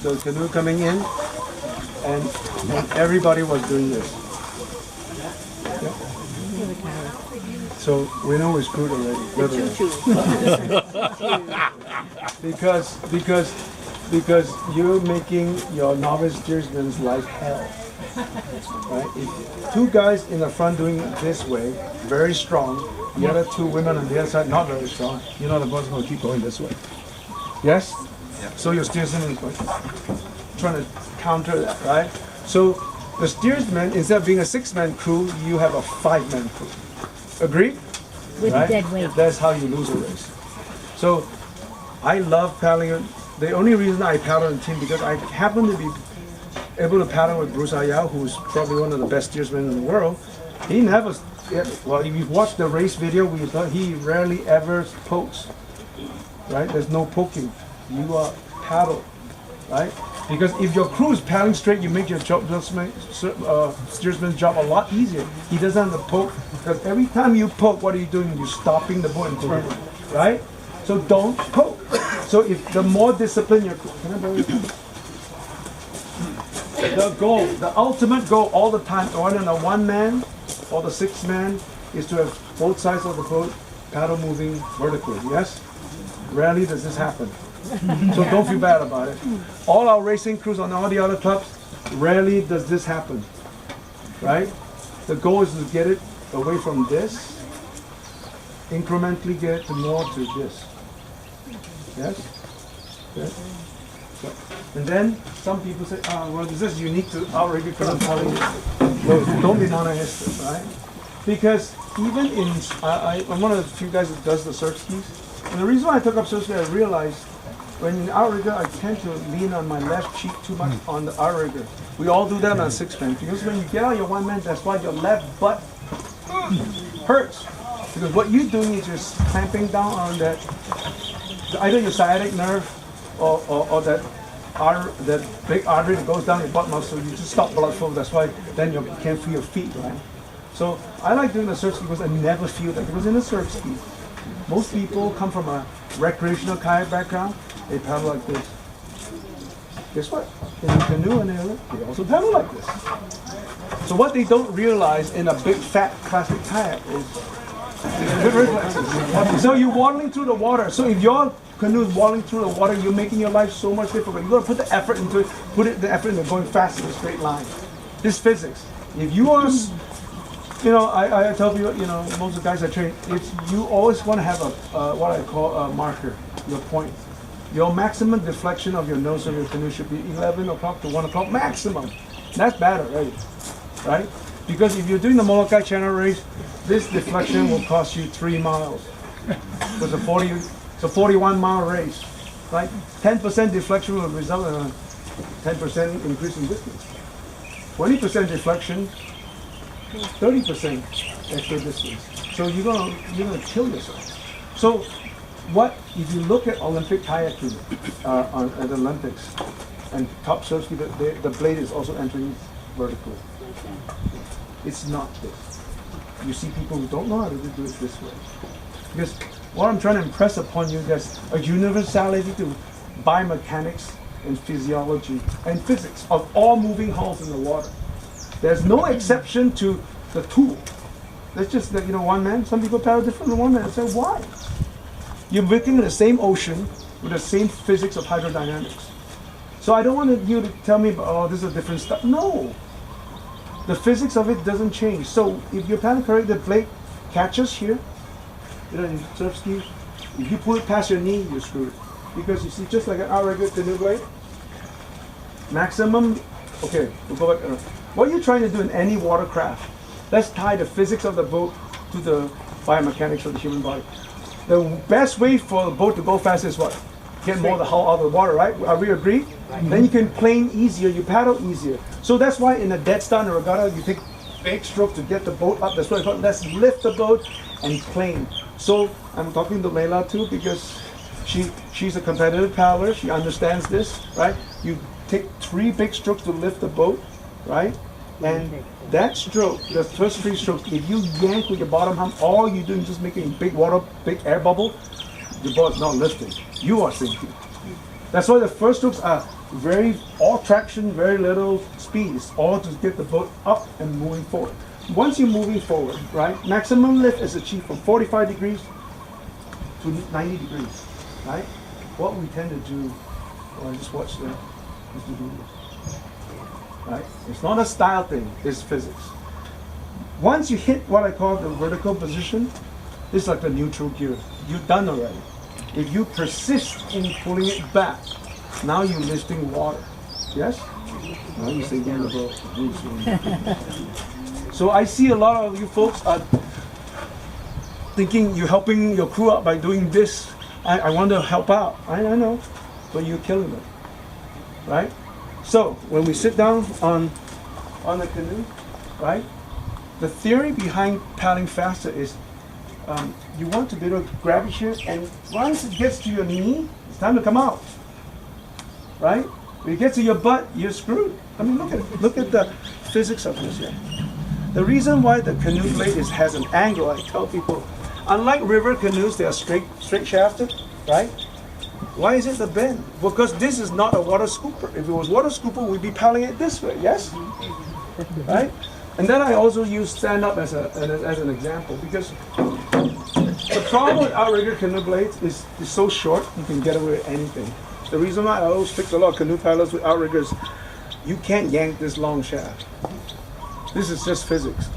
the canoe coming in, and everybody was doing this. Yeah. So we know we're screwed already. because you're making your novice steersman's life hell. Right? If two guys in the front doing it this way, very strong, the other two women on the other side not very strong, you know the boat's going to keep going this way. Yes? Yeah. So your steersman is going trying to counter that, right? So the steersman, instead of being a 6-man crew, you have a 5-man crew. Agree? With right? dead weight. That's how you lose a race. So I love paddling. The only reason I paddle in team because I happen to be able to paddle with Bruce Ayau, who's probably one of the best steersmen in the world. He never, well, if you've watched the race video, he rarely ever pokes, right? There's no poking. You are paddle, right? Because if your crew is paddling straight, you make your job, steersman's job a lot easier. He doesn't have to poke, because every time you poke, what are you doing? You're stopping the boat and turning, right? So don't poke. So if the more disciplined your crew, can I borrow your pen? The goal, the ultimate goal all the time, whether in a 1-man or the 6-man, is to have both sides of the boat paddle moving vertically, yes? Rarely does this happen. So don't feel bad about it. All our racing crews on all the other clubs, rarely does this happen, right? The goal is to get it away from this, incrementally get it to more to this. Yes? Yes? So, and then some people say, well, this is unique to our rigger because I'm telling you. So don't be non-existent, right? Because even in, I'm one of the few guys that does the surf skis. And the reason why I took up surf skis, I realized when in outrigger, I tend to lean on my left cheek too much on the outrigger. We all do that on a 6-man. Because when you get out your 1-man, that's why your left butt hurts. Because what you're doing is you're clamping down on that, either your sciatic nerve or that big artery that goes down your butt muscle. You just stop blood flow. That's why then you can't feel your feet, right? So I like doing the surf ski because I never feel that. Because in the surf ski, most people come from a recreational kayak background. They paddle like this. Guess what? In the canoe and they also paddle like this. So what they don't realize in a big fat classic kayak is good reflexes. So you're waddling through the water. So if your canoe is waddling through the water, you're making your life so much difficult. You got to put the effort into it. The effort into going fast in a straight line. This physics. If you are, I tell people, most of the guys I train, you always want to have what I call a marker, your point. Your maximum deflection of your nose of your canoe should be 11 o'clock to 1 o'clock maximum. That's bad already, right? Because if you're doing the Molokai Channel race, this deflection will cost you 3 miles. It's a 41-mile race, right? 10% deflection will result in a 10% increase in distance. 20% deflection, 30% extra distance. So you're gonna kill yourself. So what if you look at Olympic kayaking at the Olympics and top surf ski, the blade is also entering vertically. It's not this. You see people who don't know how to do it this way. Because what I'm trying to impress upon you is a universality to biomechanics and physiology and physics of all moving hulls in the water. There's no exception to the tool. That's just that, 1-man. Some people paddle different than 1-man. I say, why? You're working in the same ocean with the same physics of hydrodynamics. So I don't want you to tell me, this is a different stuff. No. The physics of it doesn't change. So if you're paddling correctly, the blade catches here, in surf ski, if you pull it past your knee, you're screwed. Because you see, just like an outrigger canoe blade, maximum, okay, we'll go back. What you're trying to do in any watercraft, let's tie the physics of the boat to the biomechanics of the human body. The best way for a boat to go fast is what? Get more of the hull out of the water, right? Are we agree? Then you can plane easier, you paddle easier. So that's why in a dead start in a regatta, you take big stroke to get the boat up. That's why I thought, let's lift the boat and plane. So I'm talking to Leila too because she's a competitive paddler. She understands this, right? You take 3 big strokes to lift the boat, right? And that stroke, the first 3 strokes, if you yank with your bottom hump, all you're doing is just making a big air bubble, the boat's not lifting. You are sinking. That's why the first strokes are all traction, very little speed. It's all to get the boat up and moving forward. Once you're moving forward, right, maximum lift is achieved from 45 degrees to 90 degrees, right? What we tend to do, I just watch that, is to do this, right? It's not a style thing, it's physics. Once you hit what I call the vertical position, it's like the neutral gear. You're done already. If you persist in pulling it back, now you're lifting water. Yes? Now you're sinking the boat. So I see a lot of you folks are thinking you're helping your crew out by doing this. I want to help out. I know, but you're killing them, right? So when we sit down on the canoe, right? The theory behind paddling faster is you want to be able to grab it here, and once it gets to your knee, it's time to come out, right? When it gets to your butt, you're screwed. I mean, look at the physics of this here. The reason why the canoe blade has an angle, I tell people, unlike river canoes, they are straight shafted, right? Why is it the bend? Because this is not a water scooper. If it was water scooper, we'd be paddling it this way, yes? Right? And then I also use stand up as an example, because the problem with outrigger canoe blades is so short, you can get away with anything. The reason why I always fix a lot of canoe paddlers with outriggers, you can't yank this long shaft. This is just physics.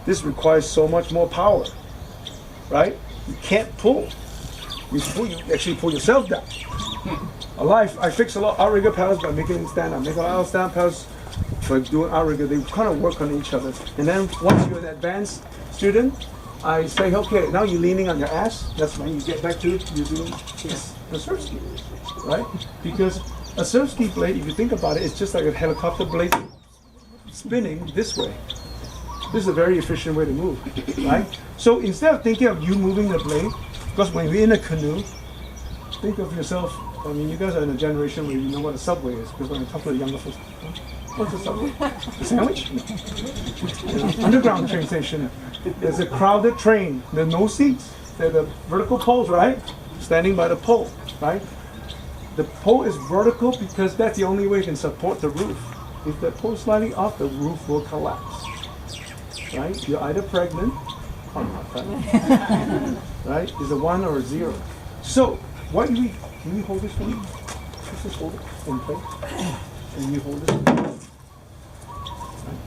This requires so much more power, right? You can't pull. You actually pull yourself down. I fix a lot of outrigger paddles by making them stand up. Make a lot of stand paddles for doing outrigger. They kind of work on each other. And then once you're an advanced student, I say, okay, now you're leaning on your ass. That's when you get back to using the surf ski, right? Because a surf ski blade, if you think about it, it's just like a helicopter blade spinning this way. This is a very efficient way to move, right? So instead of thinking of you moving the blade, because when you're in a canoe, think of yourself, I mean, you guys are in a generation where you know what a subway is, because when I talk to the younger folks, what's a subway? A sandwich? No. Underground train station. There's a crowded train. There's no seats. There are the vertical poles, right? Standing by the pole, right? The pole is vertical because that's the only way you can support the roof. If the pole is slightly off, the roof will collapse. Right? You're either pregnant or not pregnant. Right? It's a 1 or a 0. So, what do we, can you hold this for me? Just hold it in place. And you hold this. Right?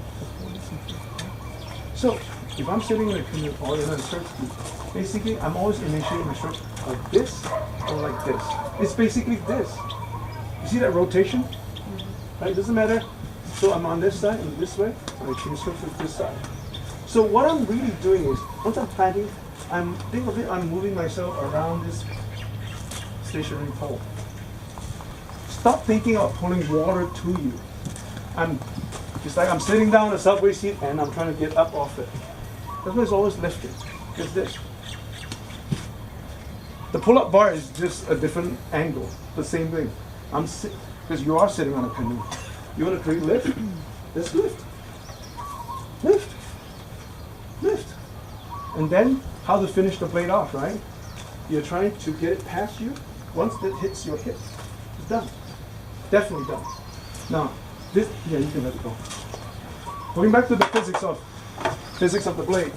So, if I'm sitting in a canoe or in a surf ski, basically I'm always initiating my stroke like this or like this. It's basically this. You see that rotation? Right? It doesn't matter. So I'm on this side and this way, and I change surf to this side. So what I'm really doing is, once I'm planting, think of it, I'm moving myself around this stationary pole. Stop thinking of pulling water to you. It's like I'm sitting down in a subway seat and I'm trying to get up off it. That's why it's always lifted. It's this. The pull-up bar is just a different angle. The same thing. Because you are sitting on a canoe. You want to create lift? Let's lift. Lift. Lift. And then how to finish the blade off, right? You're trying to get it past you. Once it hits your hip, it's done. Definitely done. Now, this, yeah, you can let it go. Going back to the physics of the blade.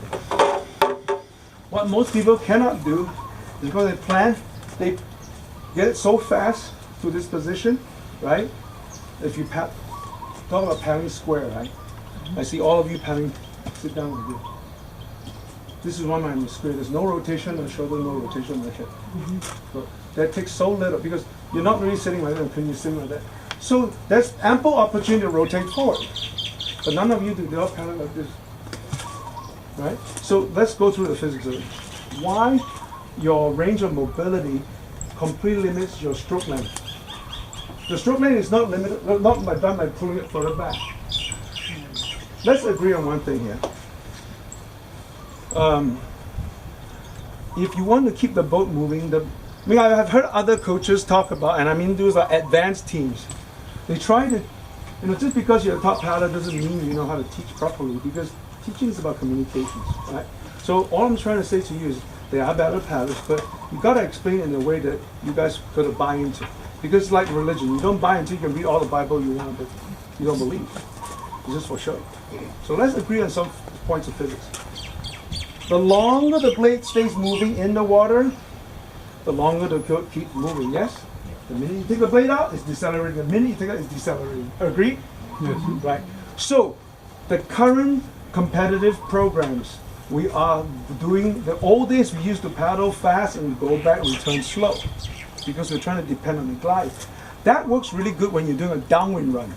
What most people cannot do is because they get it so fast to this position, right? If you talk about paddling square, right? I see all of you paddling, sit down with you. This is one I'm square. There's no rotation on the shoulder, no rotation on the hip. So that takes so little because you're not really sitting like that, you're sitting like that. So there's ample opportunity to rotate forward. But none of you do, they're all paddling like this. Right? So let's go through the physics of it. Why your range of mobility completely limits your stroke length. The stroke length is not limited, not done by pulling it further back. Let's agree on one thing here. If you want to keep the boat moving, I have heard other coaches talk about, and I mean those are advanced teams. They try to, just because you're a top paddler doesn't mean you know how to teach properly, because teaching is about communications, right? So all I'm trying to say to you is, they are better paddlers, but you got to explain in a way that you guys got to buy into. Because it's like religion. You don't buy until you can read all the Bible you want, but you don't believe. It's just for show. So let's agree on some points of physics. The longer the blade stays moving in the water, the longer the boat keeps moving, yes? The minute you take the blade out, it's decelerating. The minute you take it out, it's decelerating. Agree? Yes. Right. So, the current competitive programs, we are doing, the old days we used to paddle fast and go back, return slow. Because we're trying to depend on the glide. That works really good when you're doing a downwind run.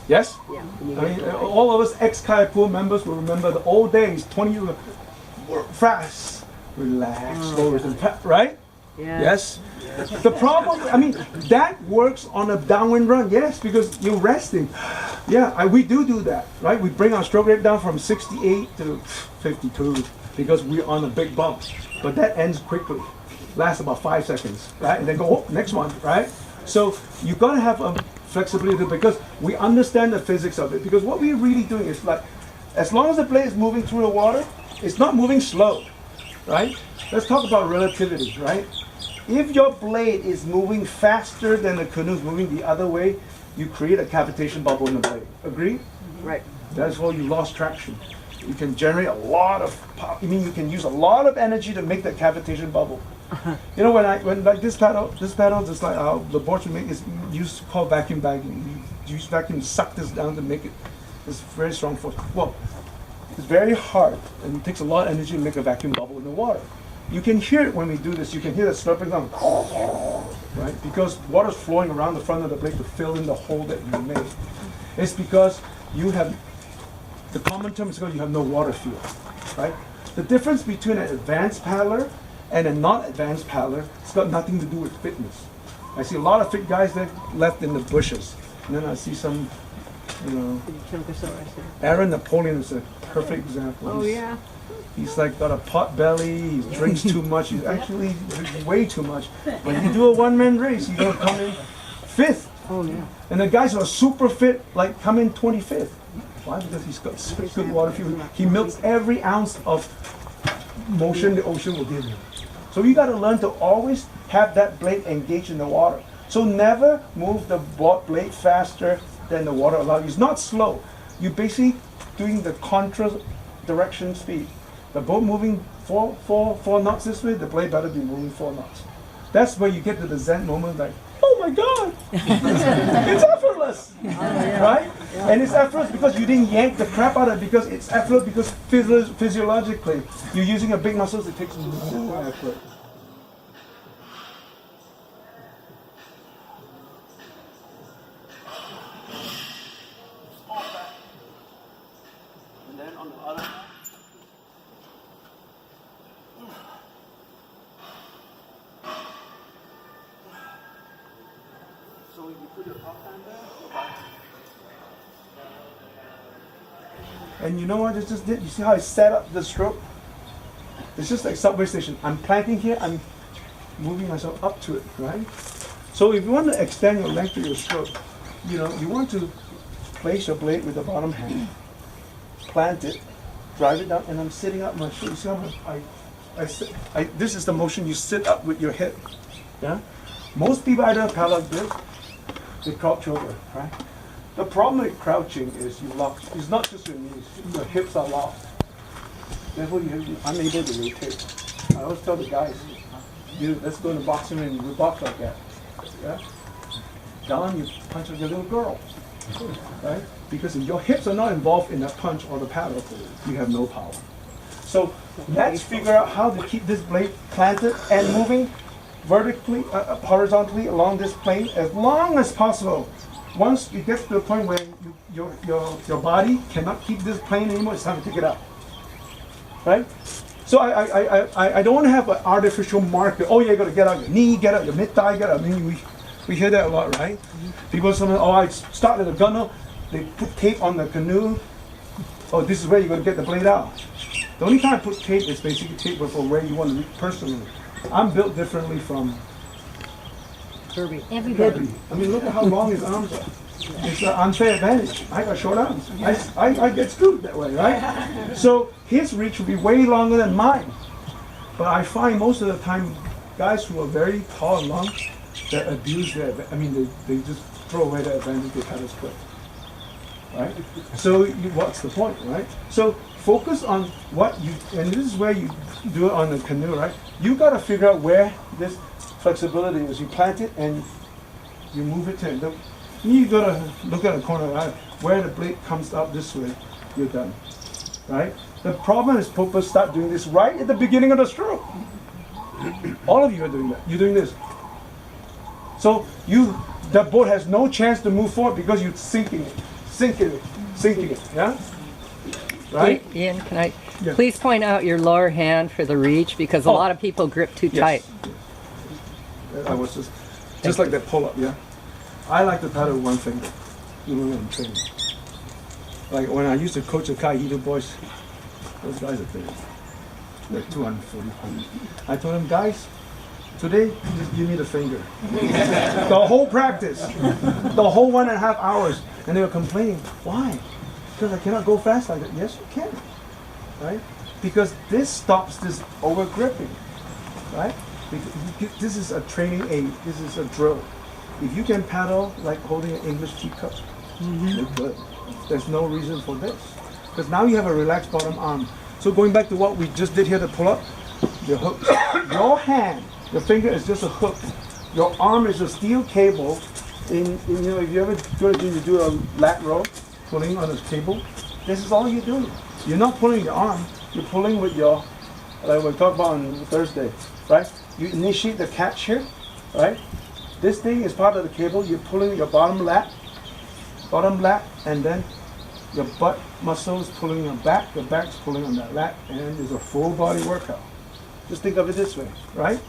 Yes? Yeah. I mean, all of us ex-kayak pool members will remember the old days, 20 years ago, work fast, relax, slow, right? Yeah. Yes? The problem, I mean, that works on a downwind run, yes, because you're resting. Yeah, we do that, right? We bring our stroke rate down from 68 to 52 because we're on a big bump. But that ends quickly, lasts about 5 seconds, right? And then go, oh, next one, right? So you got to have a flexibility because we understand the physics of it. Because what we're really doing is like, as long as the blade is moving through the water, it's not moving slow, right? Let's talk about relativity, right? If your blade is moving faster than the canoe is moving the other way, you create a cavitation bubble in the blade. Agree? Right. That's why you lost traction. You can generate a lot of power. I mean, you can use a lot of energy to make that cavitation bubble. You know, when like this paddle, just like the board we make is used called vacuum bagging. You use vacuum to suck this down to make it. It's very strong force. Well, it's very hard and it takes a lot of energy to make a vacuum bubble in the water. You can hear it when we do this. You can hear the slurping down, right? Because water's flowing around the front of the blade to fill in the hole that you made. It's because you have, the common term is because you have no water feel, right? The difference between an advanced paddler and a non-advanced paddler, it's got nothing to do with fitness. I see a lot of fit guys that left in the bushes. And then I see some, you know, Aaron Napoleon is a perfect example. Oh, yeah. He's like got a pot belly, he drinks too much, he's actually drinking way too much. When you do a one-man race, you're gonna come in 5th. Oh, yeah. And the guys who are super fit, like, come in 25th. Why? Because he's got such good water fuel. He milks every ounce of motion the ocean will give you. So you gotta learn to always have that blade engaged in the water. So never move the blade faster than the water allows you. It's not slow. You're basically doing the contra direction speed. The boat moving four knots this way, the blade better be moving 4 knots. That's where you get to the Zen moment, like, oh my God, it's effortless, right? Yeah. And it's effortless because you didn't yank the crap out of it, because it's effortless because physiologically, you're using a big muscle that takes no effort. And then on the other hand, so you put your top hand there, go back. And you know what I just did? You see how I set up the stroke? It's just like subway station. I'm planting here, I'm moving myself up to it, right? So if you want to extend your length of your stroke, you know, you want to place your blade with the bottom hand, plant it, drive it down, and I'm sitting up my shoulder. You see how this is the motion you sit up with your head, yeah? Most people either paddle like this, they crouch over, right? The problem with crouching is you lock. It's not just your knees; your hips are locked. Therefore, you're unable to rotate. I always tell the guys, let's go in the boxing ring. We box like that. Yeah. Down, you punch like a little girl, right? Because if your hips are not involved in that punch or the paddle, you have no power. So let's figure out how to keep this blade planted and moving vertically, horizontally along this plane as long as possible. Once you get to the point where your body cannot keep this plane anymore, it's time to take it out. Right? So I don't want to have an artificial marker. Oh, you got to get out your knee, get out your mid-thigh, get out. I mean, we hear that a lot, right? People sometimes, oh, I started a gunner, they put tape on the canoe. Oh, this is where you're going to get the blade out. The only time I put tape is basically tape for where you want to reach personally. I'm built differently from Kirby. Kirby. I mean, look at how long his arms are. It's an unfair advantage. I got short arms. I get screwed that way, right? So his reach will be way longer than mine. But I find most of the time, guys who are very tall and long, that abuse their, they just throw away the advantage they had as quick. Right? So what's the point, right? So focus on what you, and this is where you do it on the canoe, right? You got to figure out where this flexibility is. You plant it and you move it to, you got to look at the corner, right? Where the blade comes up this way, you're done, right? The problem is people start doing this right at the beginning of the stroke. All of you are doing that. You're doing this. So the boat has no chance to move forward because you're sinking it, yeah? Right? Ian, can I please point out your lower hand for the reach, because a lot of people grip too tight. I was just like that pull-up, yeah? I like to paddle with one finger, even when I'm training. Like when I used to coach the Kaihido boys, those guys are big. They're 240 pounds. I told them, guys, today, just give me the finger. The whole practice, the whole 1.5 hours. And they were complaining, why? Because I cannot go fast like that. Yes, you can, right? Because this stops this over gripping, right? Because this is a training aid. This is a drill. If you can paddle like holding an English teacup, you're good. There's no reason for this. Because now you have a relaxed bottom arm. So going back to what we just did here to pull up, your hook. Your hand, your finger is just a hook. Your arm is a steel cable. If you ever go to gym, you do a lat row, pulling on a cable. This is all you're doing. You're not pulling your arm. You're pulling with your, like we talked about on Thursday, right? You initiate the catch here, right? This thing is part of the cable. You're pulling your bottom lat, and then your butt muscle is pulling your back's pulling on that lat, and it's a full body workout. Just think of it this way, right?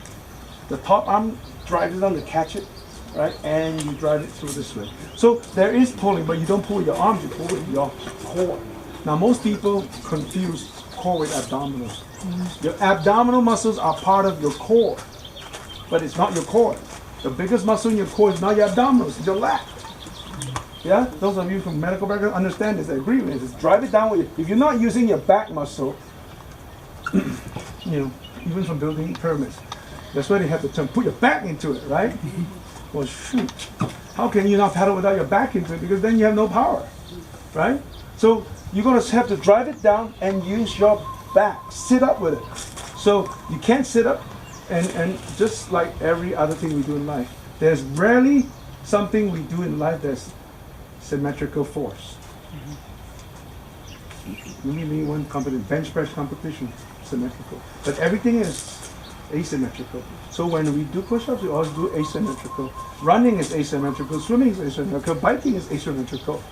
The top arm drives it on to catch it, right? And you drive it through this way. So there is pulling, but you don't pull with your arms, you pull with your core. Now most people confuse core with abdominals. Your abdominal muscles are part of your core, but it's not your core. The biggest muscle in your core is not your abdominals, it's your lat. Yeah? Those of you from medical background understand this, I agree with this. Drive it down with you. If you're not using your back muscle, even from building pyramids, that's why they have to put your back into it, right? Well, shoot. How can you not paddle without your back into it? Because then you have no power, right? So you're going to have to drive it down and use your back. Sit up with it. So you can't sit up, and just like every other thing we do in life, there's rarely something we do in life that's symmetrical force. Maybe one bench press competition, symmetrical. But everything is asymmetrical. So when we do push-ups, we always do asymmetrical. Running is asymmetrical, swimming is asymmetrical, biking is asymmetrical,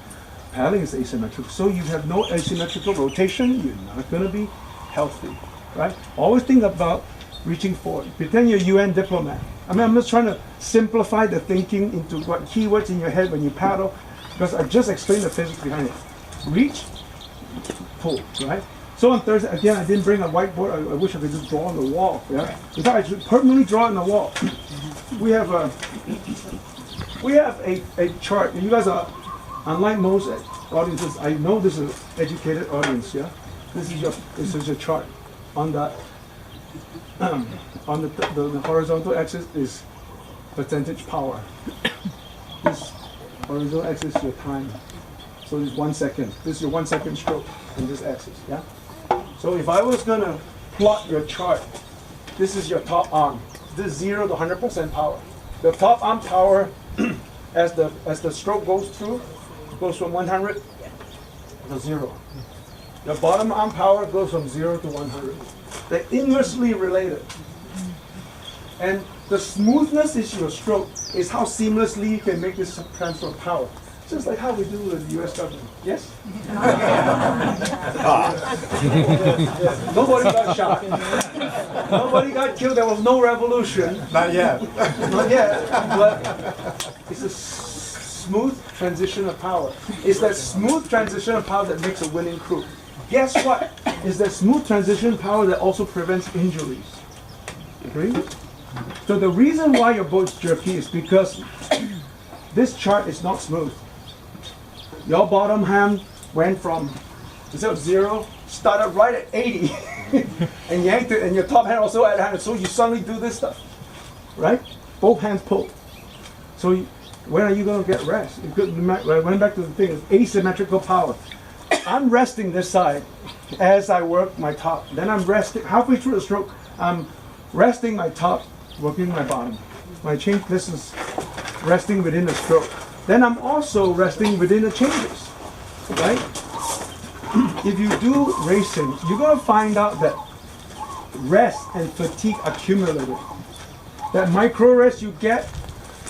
paddling is asymmetrical. So you have no asymmetrical rotation, you're not going to be healthy, right? Always think about reaching forward. Pretend you're a UN diplomat. I'm just trying to simplify the thinking into what keywords in your head when you paddle, because I just explained the physics behind it. Reach, pull, right? So on Thursday, again, I didn't bring a whiteboard. I wish I could just draw on the wall. Yeah? In fact, I should permanently draw on the wall. We have a chart. And you guys are, unlike most audiences, I know this is an educated audience. Yeah, this is your chart. On the the horizontal axis is percentage power. This horizontal axis is your time. So this is 1 second. This is your 1 second stroke in this axis. Yeah. So if I was going to plot your chart, this is your top arm. This is 0 to 100% power. The top arm power, as the stroke goes through, goes from 100 to 0. The bottom arm power goes from 0 to 100. They're inversely related. And the smoothness is your stroke, is how seamlessly you can make this transfer of power. Just like how we do with the US government. Yes? Nobody got shot. Nobody got killed. There was no revolution. Not yet. Not yet. But it's a smooth transition of power. It's that smooth transition of power that makes a winning crew. Guess what? It's that smooth transition of power that also prevents injuries. Agree? So the reason why your boat's jerky is because this chart is not smooth. Your bottom hand went from, instead of 0, started right at 80, and your top hand also at 100. So you suddenly do this stuff, right? Both hands pull. So when are you going to get rest? I went back to the thing, it's asymmetrical power. I'm resting this side as I work my top. Then I'm resting, halfway through the stroke, I'm resting my top, working my bottom. My change, this is resting within the stroke. Then I'm also resting within the changes, right? If you do racing, you're going to find out that rest and fatigue accumulated. That micro rest you get,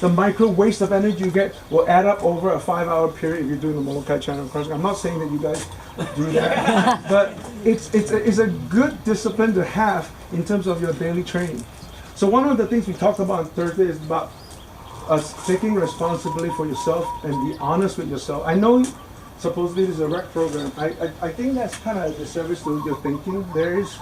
the micro waste of energy you get will add up over a 5-hour period if you're doing the Molokai channel crossing. I'm not saying that you guys do that, but it's a good discipline to have in terms of your daily training. So one of the things we talked about on Thursday is about us taking responsibility for yourself and be honest with yourself. I know supposedly this is a rec program. I think that's kind of a disservice to your thinking. There is,